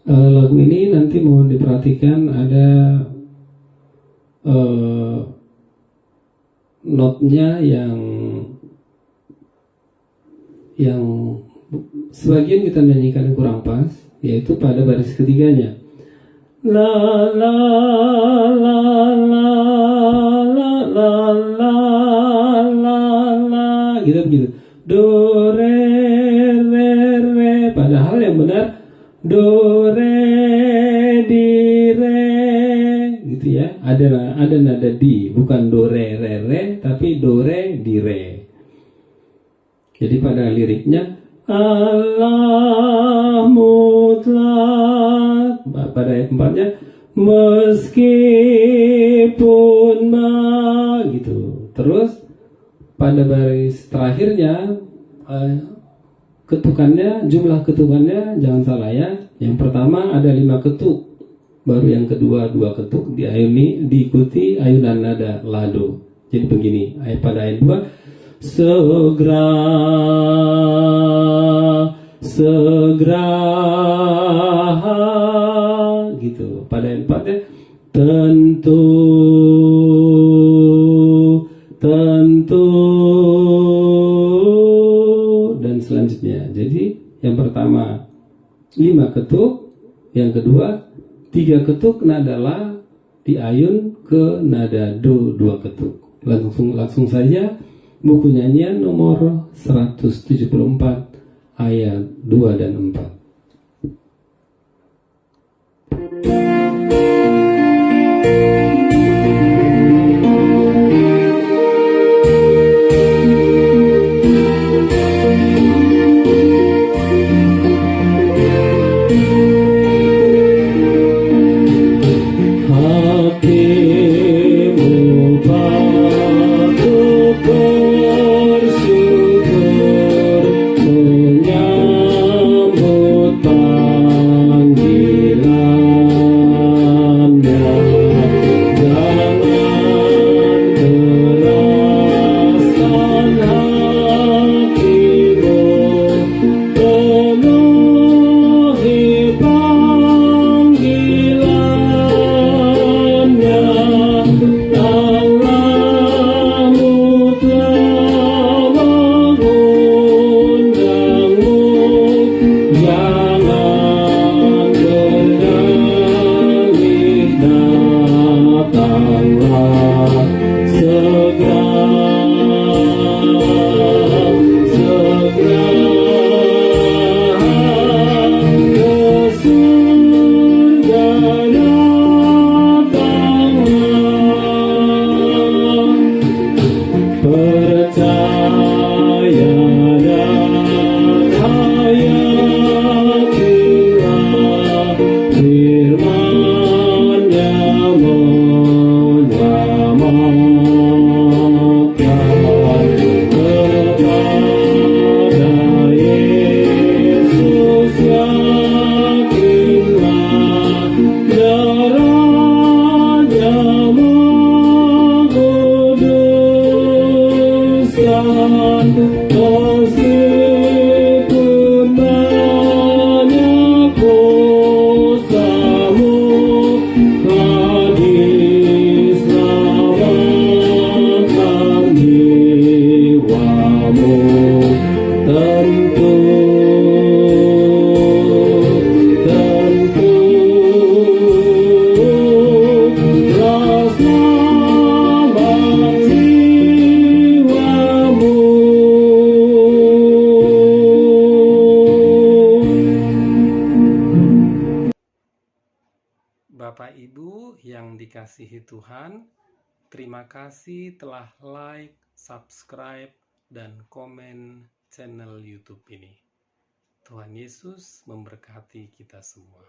Lagu ini nanti mohon diperhatikan ada notnya yang sebagian kita nyanyikan kurang pas, yaitu pada baris ketiganya. La la la la la la la la la gitu begitu. Do re re re, padahal yang benar do re di re gitu ya. Ada nada di, bukan do re re re, tapi do re di re. Jadi pada liriknya Allah mutlak, pada ayat 4-nya meskipun gitu. Terus pada baris terakhirnya ketukannya, jumlah ketukannya jangan salah ya. Yang pertama ada 5 ketuk, baru yang kedua 2 ketuk, diikuti ayunan nada lado. Jadi begini, pada ayat 2 segera gitu. Pada ayat 4-nya tentu dan selanjutnya. Jadi yang pertama 5 ketuk, yang kedua 3 ketuk nada la diayun ke nada do 2 ketuk. Langsung saja buku nyanyian nomor 174 ayat 2 dan 4. Bapak Ibu yang dikasihi Tuhan, terima kasih telah like, subscribe, dan komen channel YouTube ini. Tuhan Yesus memberkati kita semua.